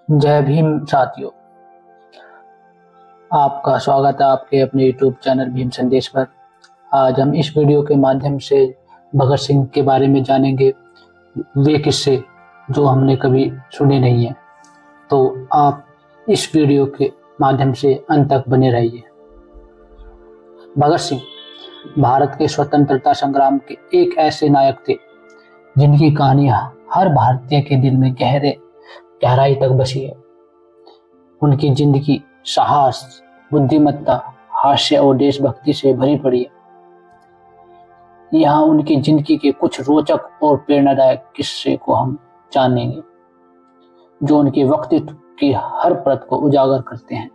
जय भीम साथियों, आपका स्वागत है आपके अपने यूट्यूब चैनल भीम संदेश पर। आज हम इस वीडियो के माध्यम से भगत सिंह के बारे में जानेंगे, वे किस्से जो हमने कभी सुने नहीं हैं। तो आप इस वीडियो के माध्यम से अंत तक बने रहिए। भगत सिंह भारत के स्वतंत्रता संग्राम के एक ऐसे नायक थे जिनकी कहानी हर भारतीय के दिल में गहराई तक बसी है। उनकी जिंदगी साहस, बुद्धिमत्ता, हास्य और देशभक्ति से भरी पड़ी है। यहाँ उनकी जिंदगी के कुछ रोचक और प्रेरणादायक किस्से को हम जानेंगे, जो उनके व्यक्तित्व की हर परत को उजागर करते हैं।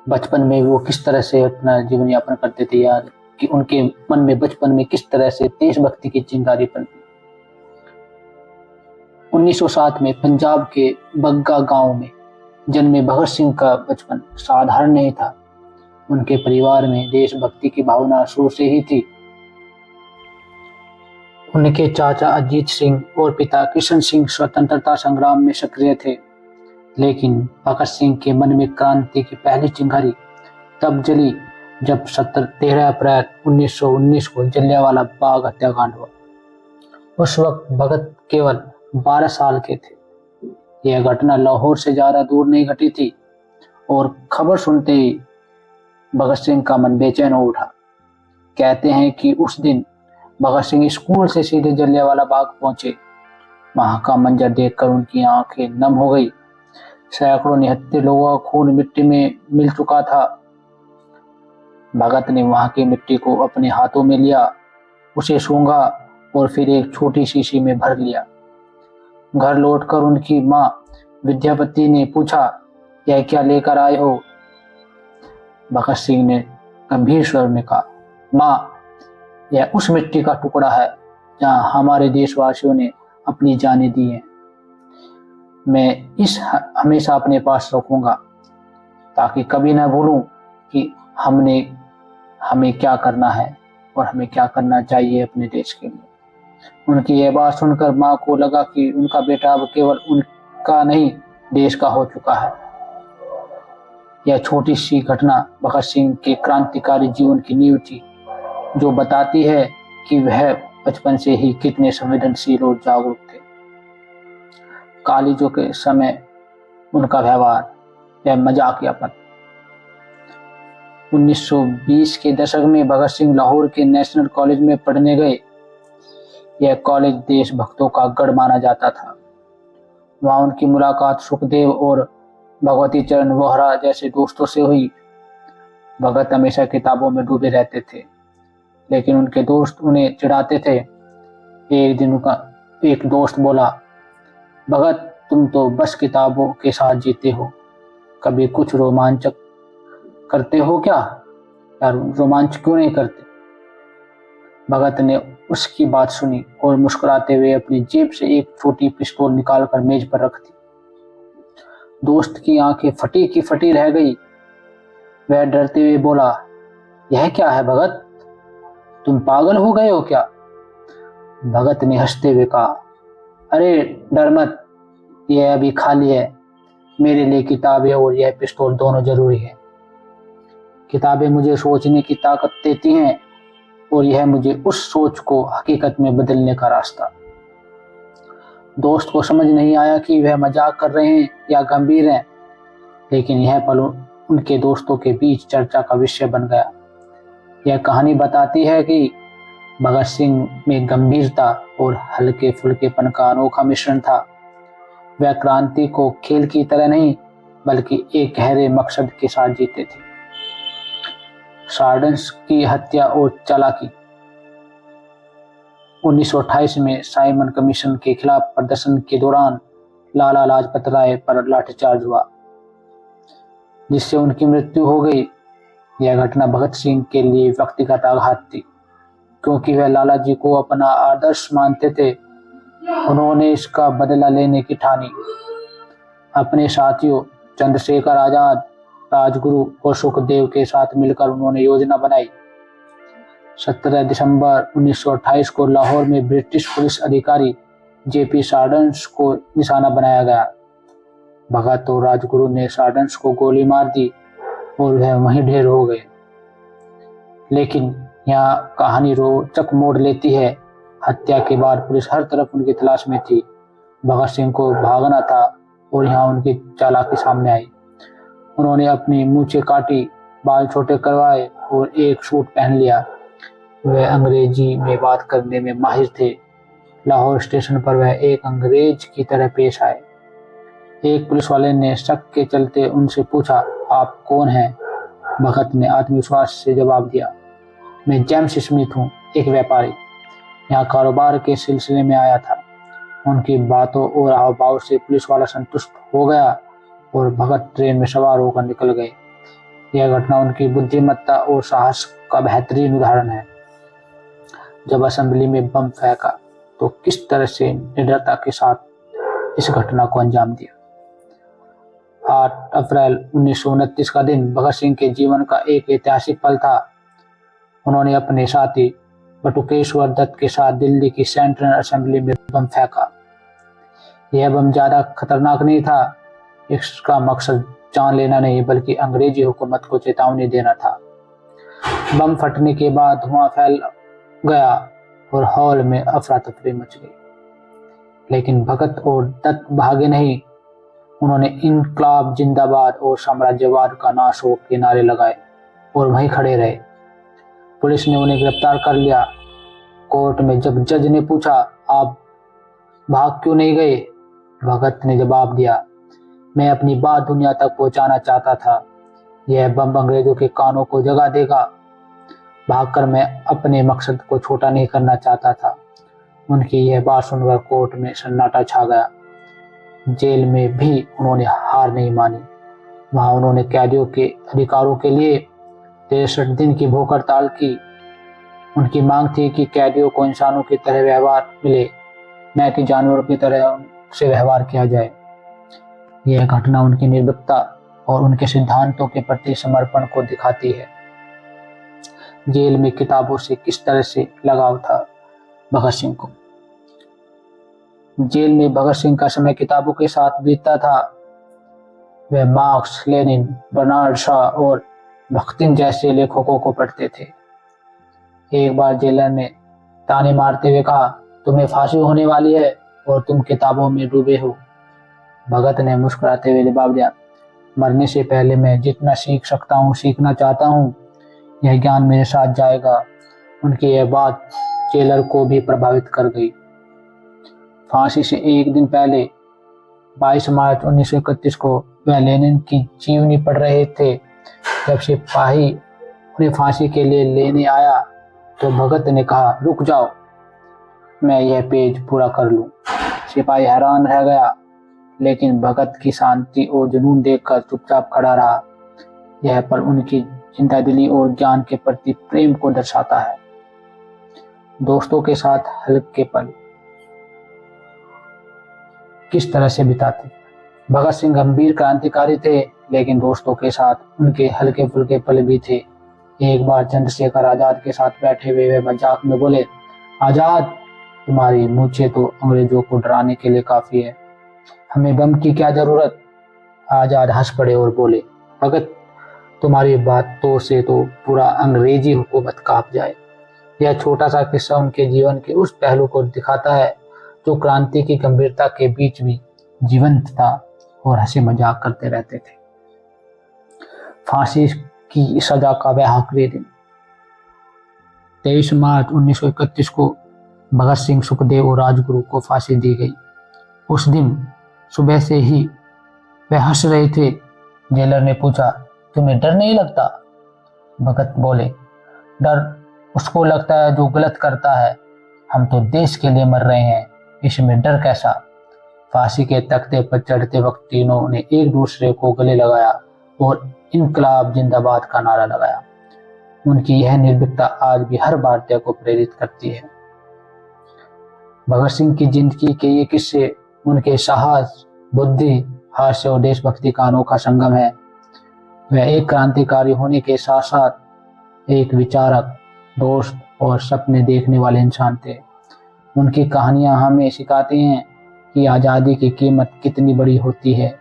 बचपन में वो किस तरह से अपना जीवन यापन करते थे, यार कि उनके मन में बचपन में किस तरह से देशभक्ति की चिंगारी पनपी। 1907 में पंजाब के बग्गा गांव में जन्मे भगत सिंह का बचपन साधारण नहीं था। उनके परिवार में देशभक्ति की भावना शुरू से ही थी। उनके चाचा अजीत सिंह और पिता किशन सिंह स्वतंत्रता संग्राम में सक्रिय थे, लेकिन भगत सिंह के मन में क्रांति की पहली चिंगारी तब जली जब 13 अप्रैल 1919 को जलियांवाला बाग हत्याकांड हुआ। उस वक्त भगत केवल 12 साल के थे। यह घटना लाहौर से ज्यादा दूर नहीं घटी थी और खबर सुनते ही भगत सिंह का मन बेचैन हो उठा। कहते हैं कि उस दिन भगत सिंह स्कूल से सीधे जलियांवाला बाग पहुंचे। वहां का मंजर देखकर उनकी आंखें नम हो गई। सैकड़ों निहत्थे लोगों का खून मिट्टी में मिल चुका था। भगत ने वहां की मिट्टी को अपने हाथों में लिया, उसे सूंघा और फिर एक छोटी शीशी में भर लिया। घर लौटकर उनकी माँ विद्यापति ने पूछा, यह क्या लेकर आए हो? भगत सिंह ने गंभीर स्वर में कहा, माँ, यह उस मिट्टी का टुकड़ा है जहाँ हमारे देशवासियों ने अपनी जानें दी हैं। मैं इस हमेशा अपने पास रखूंगा ताकि कभी न भूलूं कि हमें क्या करना है और हमें क्या करना चाहिए अपने देश के लिए। उनकी यह बात सुनकर माँ को लगा कि उनका बेटा अब केवल उनका नहीं, देश का हो चुका है। यह छोटी सी घटना भगत सिंह के क्रांतिकारी जीवन की नींव थी, जो बताती है कि वह बचपन से ही कितने संवेदनशील और जागरूक थे। कॉलेजों के समय उनका व्यवहार, यह मजाकियापन। 1920 के दशक में भगत सिंह लाहौर के नेशनल कॉलेज में पढ़ने गए। यह कॉलेज देशभक्तों का गढ़ माना जाता था। वहां उनकी मुलाकात सुखदेव और भगवती चरण वोहरा जैसे दोस्तों से हुई। भगत हमेशा किताबों में डूबे रहते थे, लेकिन उनके दोस्त उन्हें चिढ़ाते थे। एक दिन उनका एक दोस्त बोला, भगत, तुम तो बस किताबों के साथ जीते हो, कभी कुछ रोमांचक करते हो क्या? यार रोमांच क्यों नहीं करते? भगत ने उसकी बात सुनी और मुस्कुराते हुए अपनी जेब से एक छोटी पिस्तौल निकालकर मेज पर रख दी। दोस्त की आंखें फटी की फटी रह गई। वह डरते हुए बोला, यह क्या है भगत, तुम पागल हो गए हो क्या? भगत ने हंसते हुए कहा, अरे डर मत, यह अभी खाली है। मेरे लिए किताबें और यह पिस्तौल दोनों जरूरी है। किताबें मुझे सोचने की ताकत देती हैं और यह मुझे उस सोच को हकीकत में बदलने का रास्ता। दोस्त को समझ नहीं आया कि वह मजाक कर रहे हैं या गंभीर हैं, लेकिन यह पल उनके दोस्तों के बीच चर्चा का विषय बन गया। यह कहानी बताती है कि भगत सिंह में गंभीरता और हल्के फुल्केपन का अनोखा मिश्रण था। वह क्रांति को खेल की तरह नहीं, बल्कि एक गहरे मकसद के साथ जीते थे। सार्डेंस की हत्या और चालाकी। 1928 में साइमन कमीशन के खिलाफ प्रदर्शन के दौरान लाला लाजपत राय पर लाठीचार्ज हुआ, जिससे उनकी मृत्यु हो गई। यह घटना भगत सिंह के लिए व्यक्तिगत आघात थी, क्योंकि वह लाला जी को अपना आदर्श मानते थे। उन्होंने इसका बदला लेने की ठानी। अपने साथियों चंद्रशेखर आजाद, राजगुरु और सुखदेव के साथ मिलकर उन्होंने योजना बनाई। 17 दिसंबर 1928 को लाहौर में ब्रिटिश पुलिस अधिकारी जेपी सार्डेंस को निशाना बनाया गया। भगत और राजगुरु ने सार्डेंस को गोली मार दी और वह वहीं ढेर हो गए। लेकिन यहाँ कहानी रोचक मोड़ लेती है। हत्या के बाद पुलिस हर तरफ उनकी तलाश में थी। भगत सिंह को भागना था और यहाँ उनकी चालाकी सामने आई। उन्होंने अपनी मूंछें काटी, बाल छोटे करवाए और एक सूट पहन लिया। वह अंग्रेजी में बात करने में माहिर थे। लाहौर स्टेशन पर वह एक अंग्रेज की तरह पेश आए। एक पुलिस वाले ने शक के चलते उनसे पूछा, आप कौन हैं? भगत ने आत्मविश्वास से जवाब दिया, मैं जेम्स स्मिथ हूँ, एक व्यापारी। यहाँ कारोबार के सिलसिले में आया था। उनकी बातों और हाव भाव से पुलिस वाला संतुष्ट हो गया और भगत ट्रेन में सवार होकर निकल गए। यह घटना उनकी बुद्धिमत्ता और साहस का बेहतरीन उदाहरण है। जब असेंबली में बम फेंका तो किस तरह से निडरता के साथ इस घटना को अंजाम दिया। 8 अप्रैल 1929 का दिन भगत सिंह के जीवन का एक ऐतिहासिक पल था। उन्होंने अपने साथी बटुकेश्वर दत्त के साथ दिल्ली की सेंट्रल असेंबली में बम फेंका। यह बम ज्यादा खतरनाक नहीं था। इसका मकसद जान लेना नहीं बल्कि अंग्रेजी हुकूमत को चेतावनी देना था। बम फटने के बाद धुआं फैल गया और हॉल में अफरा तफरी मच गई। लेकिन भगत और दत्त भागे नहीं। उन्होंने इनकलाब जिंदाबाद और साम्राज्यवाद का नाश हो के नारे लगाए और वहीं खड़े रहे। पुलिस ने उन्हें गिरफ्तार कर लिया। कोर्ट में जब जज ने पूछा, आप भाग क्यों नहीं गए? भगत ने जवाब दिया, मैं अपनी बात दुनिया तक पहुंचाना चाहता था। यह बम अंग्रेजों के कानों को जगा देगा। भागकर मैं अपने मकसद को छोटा नहीं करना चाहता था। उनकी यह बात सुनकर कोर्ट में सन्नाटा छा गया। जेल में भी उन्होंने हार नहीं मानी। वहां उन्होंने कैदियों के अधिकारों के लिए 63 दिन की भूख हड़ताल की। उनकी मांग थी कि कैदियों को इंसानों की तरह व्यवहार मिले, न कि जानवरों की तरह से व्यवहार किया जाए। यह घटना उनकी निर्भीकता और उनके सिद्धांतों के प्रति समर्पण को दिखाती है। जेल में किताबों से किस तरह से लगाव था भगत सिंह को। जेल में भगत सिंह का समय किताबों के साथ बीतता था। वह मार्क्स, लेनिन, बर्नार्ड शॉ और बख्तिन जैसे लेखकों को पढ़ते थे। एक बार जेलर ने ताने मारते हुए कहा, तुम्हें फांसी होने वाली है और तुम किताबों में डूबे हो। भगत ने मुस्कुराते हुए जवाब दिया, मरने से पहले मैं जितना सीख सकता हूँ सीखना चाहता हूँ। यह ज्ञान मेरे साथ जाएगा। उनकी यह बात जेलर को भी प्रभावित कर गई। फांसी से एक दिन पहले 22 मार्च 1931 को वह लेनिन की जीवनी पढ़ रहे थे। जब सिपाही उन्हें फांसी के लिए लेने आया तो भगत ने कहा, रुक जाओ, मैं यह पेज पूरा कर लूं। सिपाही हैरान रह गया, लेकिन भगत की शांति और जुनून देखकर चुपचाप खड़ा रहा। यह पल उनकी जिंदादिली और ज्ञान के प्रति प्रेम को दर्शाता है। दोस्तों के साथ हल्के पल किस तरह से बिताते। भगत सिंह गंभीर क्रांतिकारी थे, लेकिन दोस्तों के साथ उनके हल्के फुल्के पल भी थे। एक बार चंद्रशेखर आजाद के साथ बैठे हुए वे मजाक में बोले, आजाद, तुम्हारी मूंछें तो अंग्रेजों को डराने के लिए काफी है, हमें बम की क्या जरूरत। आजाद हंस पड़े और बोले, भगत, तुम्हारी बातों से तो पूरा अंग्रेजी हुकूमत कांप जाए। यह छोटा सा किस्सा उनके जीवन के उस पहलू को दिखाता है जो क्रांति की गंभीरता के बीच भी जीवंत था और हंसी मजाक करते रहते थे। फांसी की सजा का वह आखिरी दिन 23 मार्च 1931 को भगत सिंह, सुखदेव और राजगुरु को फांसी दी गई। उस दिन सुबह से ही वह हंस रहे थे। जेलर ने पूछा, तुम्हें डर नहीं लगता? भगत बोले, डर उसको लगता है जो गलत करता है। हम तो देश के लिए मर रहे हैं, इसमें डर कैसा। फांसी के तख्ते पर चढ़ते वक्त तीनों ने एक दूसरे को गले लगाया और इनकलाब जिंदाबाद का नारा लगाया। उनकी यह निर्भीकता आज भी हर भारतीय को प्रेरित करती है। भगत सिंह की जिंदगी के ये किस्से उनके साहस, बुद्धि, हास्य और देशभक्ति का अनोखा संगम है। वह एक क्रांतिकारी होने के साथ साथ एक विचारक, दोस्त और सपने देखने वाले इंसान थे। उनकी कहानियां हमें सिखाती हैं कि आज़ादी की कीमत कितनी बड़ी होती है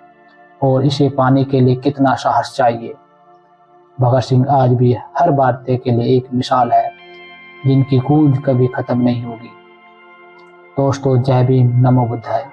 और इसे पाने के लिए कितना साहस चाहिए। भगत सिंह आज भी हर भारतीय के लिए एक मिसाल है, जिनकी गूंज कभी खत्म नहीं होगी। दोस्तों, जय भीम, नमो बुद्धाय।